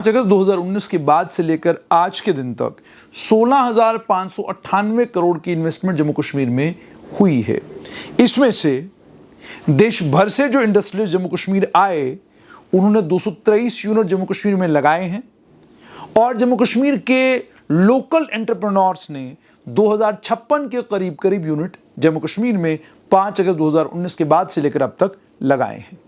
अगस्त 2019 के बाद से लेकर आज के दिन तक 16,598 करोड़ की इन्वेस्टमेंट जम्मू कश्मीर में हुई है। इसमें से देश भर से जो इंडस्ट्रियलिस्ट जम्मू कश्मीर आए उन्होंने 223 यूनिट जम्मू कश्मीर में लगाए हैं और जम्मू कश्मीर के लोकल एंटरप्रेन्योर्स ने 2056 के करीब यूनिट जम्मू कश्मीर में 5 अगस्त 2019 के बाद से लेकर अब तक लगाए हैं।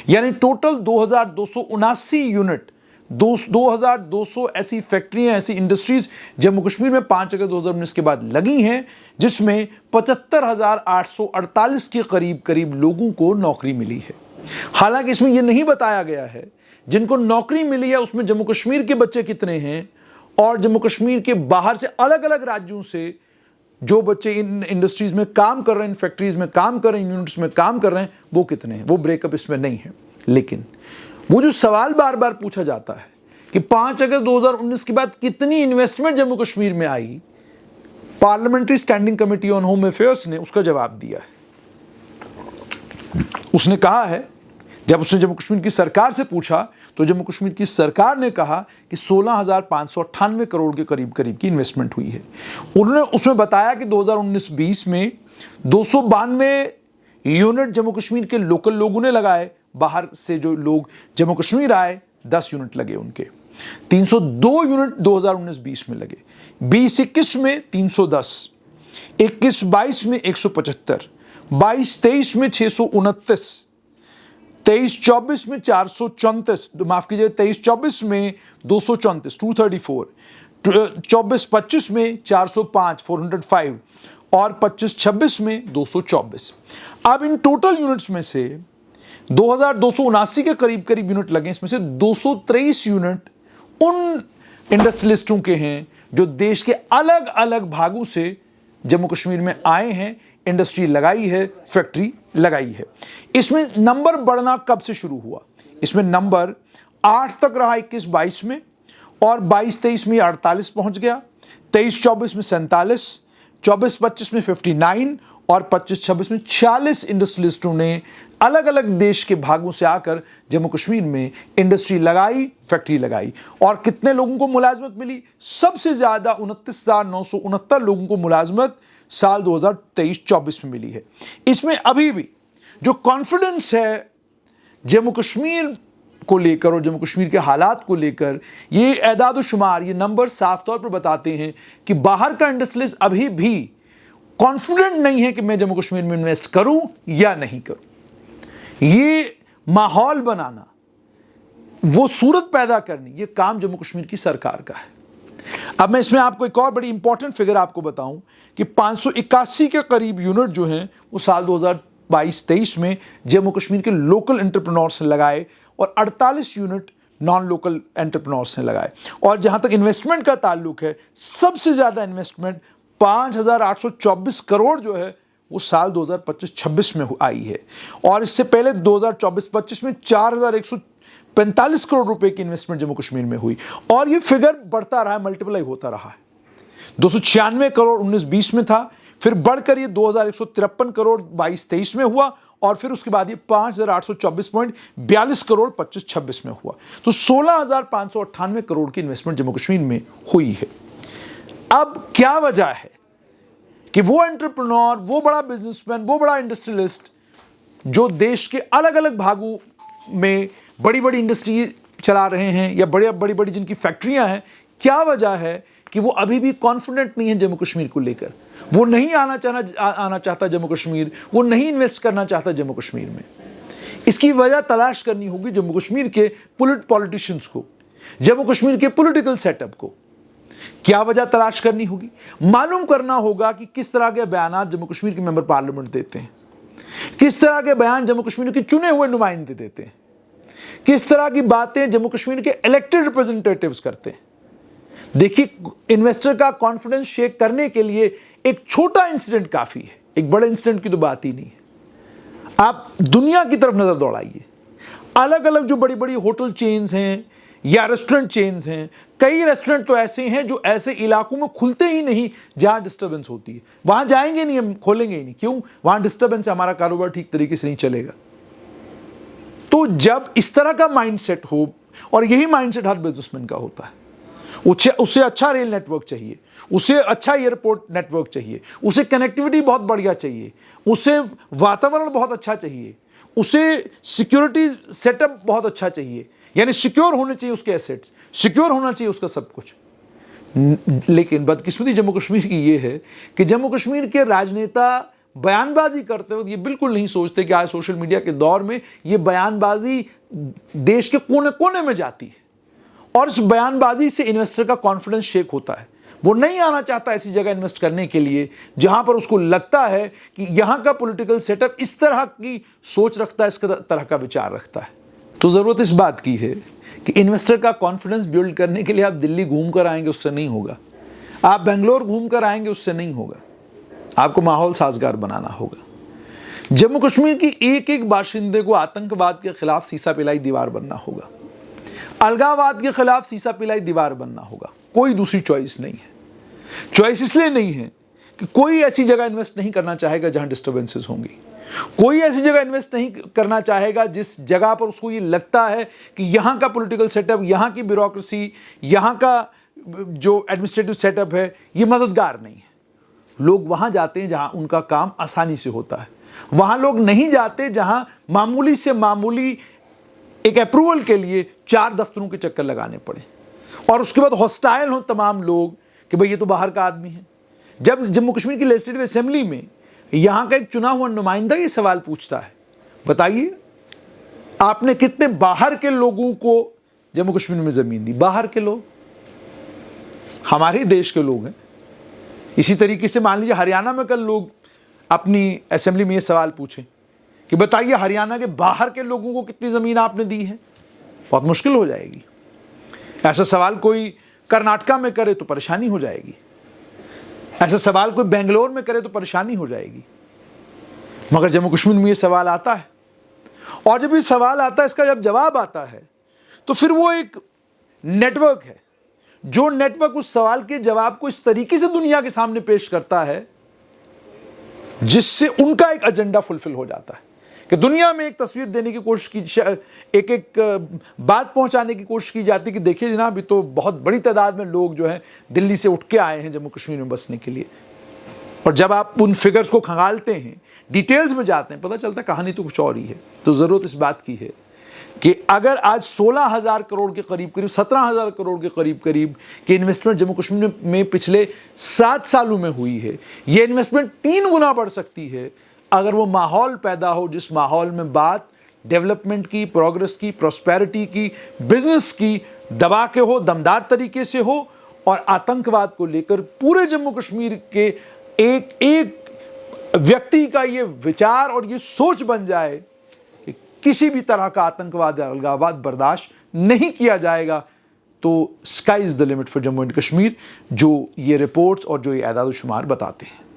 यानी टोटल 2,279 यूनिट 2,200 ऐसी फैक्ट्रियां, ऐसी इंडस्ट्रीज जम्मू कश्मीर में 5 अगस्त 2019 के बाद लगी हैं, जिसमें 75,848 के करीब लोगों को नौकरी मिली है। हालांकि इसमें यह नहीं बताया गया है जिनको नौकरी मिली है उसमें जम्मू कश्मीर के बच्चे कितने हैं और जम्मू कश्मीर के बाहर से अलग अलग राज्यों से जो बच्चे इन इंडस्ट्रीज में काम कर रहे हैं, इन फैक्ट्रीज में काम कर रहे हैं, यूनिट्स में काम कर रहे हैं, वो कितने हैं, वो ब्रेकअप इसमें नहीं है। लेकिन वो जो सवाल बार बार पूछा जाता है कि 5 अगस्त 2019 के बाद कितनी इन्वेस्टमेंट जम्मू कश्मीर में आई, parliamentary standing committee on home affairs ने उसका जवाब दिया है। उसने कहा है, जब उसने जम्मू कश्मीर की सरकार से पूछा तो जम्मू कश्मीर की सरकार ने कहा कि 16,598 करोड़ के करीब की इन्वेस्टमेंट हुई है। उन्होंने उसमें बताया कि 2019-20 में 292 यूनिट जम्मू कश्मीर के लोकल लोगों ने लगाए, बाहर से जो लोग जम्मू कश्मीर आए 10 यूनिट लगे उनके, 302 यूनिट 2019-20 में लगे, 20-21 में 310, 21-22 में 175, 22-23 में 629, 23-24 में 434, माफ कीजिए 23-24 में 234, 234, 24-25 में 405, 405 और 25-26 में 224। अब इन टोटल यूनिट्स में से 2,279 के करीब यूनिट लगे, इसमें से 223 यूनिट उन इंडस्ट्रियलिस्टों के हैं जो देश के अलग अलग भागों से जम्मू कश्मीर में आए हैं, इंडस्ट्री लगाई है, फैक्ट्री लगाई है। इसमें नंबर बढ़ना कब से शुरू हुआ? इसमें नंबर 8 तक रहा 21-22 में और 22-23 में 48 पहुंच गया, 23-24 में 47, 24-25 में 59 और 25-26 में 46 इंडस्ट्रियलिस्टों ने अलग अलग देश के भागों से आकर जम्मू कश्मीर में इंडस्ट्री लगाई, फैक्ट्री लगाई। और कितने लोगों को मुलाजमत मिली? सबसे ज्यादा 29,969 लोगों को मुलाजमत साल 2023-24 में मिली है। इसमें अभी भी जो कॉन्फिडेंस है जम्मू कश्मीर को लेकर और जम्मू कश्मीर के हालात को लेकर, ये एदाद शुमार, ये नंबर साफ तौर पर बताते हैं कि बाहर का इंडस्ट्रियलिस्ट अभी भी कॉन्फिडेंट नहीं है कि मैं जम्मू कश्मीर में इन्वेस्ट करूं या नहीं करूं। ये माहौल बनाना, वो सूरत पैदा करनी, ये काम जम्मू कश्मीर की सरकार का है। अब मैं इसमें आपको एक और बड़ी इंपॉर्टेंट फिगर आपको बताऊं कि 581 के करीब यूनिट जो हैं वो साल 2022-23 में जम्मू कश्मीर के लोकल एंटरप्रेन्योर्स ने लगाए और 48 यूनिट नॉन लोकल एंटरप्रेन्योर्स ने लगाए। और जहां तक इन्वेस्टमेंट का ताल्लुक है, सबसे ज्यादा इन्वेस्टमेंट 5,824 करोड़ जो है वो साल 2025-26 में आई है और इससे पहले 2024-25 में 4,145 करोड़ रुपए की इन्वेस्टमेंट जम्मू कश्मीर में हुई और ये फिगर बढ़ता रहा है, मल्टीप्लाई होता रहा है। 296 करोड़ 19-20 में था, फिर बढ़कर ये 2,153 करोड़ 22-23 में हुआ और फिर उसके बाद ये 5,824.42 करोड़ 25-26 में हुआ। तो 16,598 करोड़ की इन्वेस्टमेंट जम्मू कश्मीर में हुई है। अब क्या वजह है कि वो एंटरप्रेन्योर, वो बड़ा बिजनेसमैन, वो बड़ा इंडस्ट्रियलिस्ट जो देश के अलग अलग भागों में बड़ी बड़ी इंडस्ट्री चला रहे हैं या बड़ी बड़ी जिनकी फैक्ट्रियां हैं, क्या वजह है कि वो अभी भी कॉन्फिडेंट नहीं है जम्मू कश्मीर को लेकर? वो नहीं आना चाहता जम्मू कश्मीर, वो नहीं इन्वेस्ट करना चाहता जम्मू कश्मीर में। इसकी वजह तलाश करनी होगी जम्मू कश्मीर के पॉलिटिशियंस को, जम्मू कश्मीर के पॉलिटिकल सेटअप को। क्या वजह तलाश करनी होगी? मालूम करना होगा कि किस तरह के बयान जम्मू कश्मीर के मेंबर पार्लियामेंट देते हैं, किस तरह के बयान जम्मू कश्मीर के चुने हुए नुमाइंदे देते हैं, किस तरह की बातें जम्मू कश्मीर के इलेक्टेड रिप्रेजेंटेटिव्स करते हैं। देखिए, इन्वेस्टर का कॉन्फिडेंस शेक करने के लिए एक छोटा इंसिडेंट काफी है, एक बड़े इंसिडेंट की तो बात ही नहीं है। आप दुनिया की तरफ नजर दौड़ाइए, अलग अलग जो बड़ी बड़ी होटल चेन्स हैं या रेस्टोरेंट चेन्स हैं, कई रेस्टोरेंट तो ऐसे हैं जो ऐसे इलाकों में खुलते ही नहीं जहां डिस्टर्बेंस होती है, वहां जाएंगे नहीं, हम खोलेंगे ही नहीं। क्यों? वहां डिस्टर्बेंस से हमारा कारोबार ठीक तरीके से नहीं चलेगा। तो जब इस तरह का माइंडसेट हो और यही माइंडसेट हर बिजनेसमैन का होता है। उससे अच्छा रेल नेटवर्क चाहिए, उसे अच्छा एयरपोर्ट नेटवर्क चाहिए, उसे कनेक्टिविटी बहुत बढ़िया चाहिए, उसे वातावरण बहुत अच्छा चाहिए, उसे सिक्योरिटी सेटअप बहुत अच्छा चाहिए, यानी सिक्योर होने चाहिए उसके एसेट्स, सिक्योर होना चाहिए उसका सब कुछ। लेकिन बदकिस्मती जम्मू कश्मीर की ये है कि जम्मू कश्मीर के राजनेता बयानबाजी करते वक्त ये बिल्कुल नहीं सोचते कि आज सोशल मीडिया के दौर में ये बयानबाजी देश के कोने कोने में जाती है और इस बयानबाजी से इन्वेस्टर का कॉन्फिडेंस शेक होता है। वो नहीं आना चाहता ऐसी जगह इन्वेस्ट करने के लिए जहां पर उसको लगता है कि यहां का पॉलिटिकल सेटअप इस तरह की सोच रखता है, इस तरह का विचार रखता है। तो जरूरत इस बात की है कि इन्वेस्टर का कॉन्फिडेंस बिल्ड करने के लिए आप दिल्ली घूम कर आएंगे उससे नहीं होगा, आप बेंगलोर घूम कर आएंगे उससे नहीं होगा, आपको माहौल साजगार बनाना होगा। जम्मू कश्मीर की एक एक बाशिंदे को आतंकवाद के खिलाफ सीसा पिलाई दीवार बनना होगा, अलगाववाद के खिलाफ सीसा पिलाई दीवार बनना होगा। कोई दूसरी चॉइस नहीं है। चॉइस इसलिए नहीं है कि कोई ऐसी जगह इन्वेस्ट नहीं करना चाहेगा जहां डिस्टर्बेंसेस होंगी, कोई ऐसी जगह इन्वेस्ट नहीं करना चाहेगा जिस जगह पर उसको ये लगता है कि यहां का पॉलिटिकल सेटअप, यहां की ब्यूरोक्रेसी, यहां का जो एडमिनिस्ट्रेटिव सेटअप है ये मददगार नहीं है। लोग वहां जाते हैं जहां उनका काम आसानी से होता है, वहां लोग नहीं जाते जहां मामूली से मामूली एक अप्रूवल के लिए 4 दफ्तरों के चक्कर लगाने पड़े और उसके बाद हॉस्टाइल हो तमाम लोग कि भाई ये तो बाहर का आदमी है। जब जम्मू कश्मीर की लेजिस्लेटिव असेंबली में यहां का एक चुना हुआ नुमाइंदा ये सवाल पूछता है, बताइए आपने कितने बाहर के लोगों को जम्मू कश्मीर में जमीन दी? बाहर के लोग हमारे देश के लोग हैं। इसी तरीके से मान लीजिए हरियाणा में कल लोग अपनी असेंबली में ये सवाल पूछें कि बताइए हरियाणा के बाहर के लोगों को कितनी जमीन आपने दी है, बहुत मुश्किल हो जाएगी। ऐसा सवाल कोई कर्नाटका में करे तो परेशानी हो जाएगी, ऐसा सवाल कोई बेंगलोर में करे तो परेशानी हो जाएगी। मगर जम्मू कश्मीर में ये सवाल आता है और जब ये सवाल आता है, इसका जब जवाब आता है तो फिर वो एक नेटवर्क है, जो नेटवर्क उस सवाल के जवाब को इस तरीके से दुनिया के सामने पेश करता है जिससे उनका एक एजेंडा फुलफिल हो जाता है कि दुनिया में एक तस्वीर देने की कोशिश की, एक बात पहुंचाने की कोशिश की जाती है कि देखिए जनाब ये तो बहुत बड़ी तादाद में लोग जो हैं दिल्ली से उठ के आए हैं जम्मू कश्मीर में बसने के लिए। और जब आप उन फिगर्स को खंगालते हैं, डिटेल्स में जाते हैं, पता चलता है कहानी तो कुछ और ही है। तो ज़रूरत इस बात की है कि अगर आज 16,000 करोड़ के करीब 17,000 करोड़ के करीब की इन्वेस्टमेंट जम्मू कश्मीर में पिछले 7 सालों में हुई है, ये इन्वेस्टमेंट 3 गुना बढ़ सकती है अगर वो माहौल पैदा हो जिस माहौल में बात डेवलपमेंट की, प्रोग्रेस की, प्रोस्पेरिटी की, बिजनेस की दबा के हो, दमदार तरीके से हो और आतंकवाद को लेकर पूरे जम्मू कश्मीर के एक एक व्यक्ति का ये विचार और ये सोच बन जाए कि किसी भी तरह का आतंकवाद या अलगाववाद बर्दाश्त नहीं किया जाएगा। तो sky is the limit for Jammu and Kashmir, जो ये रिपोर्ट्स और जो ये एदाद शुमार बताते हैं।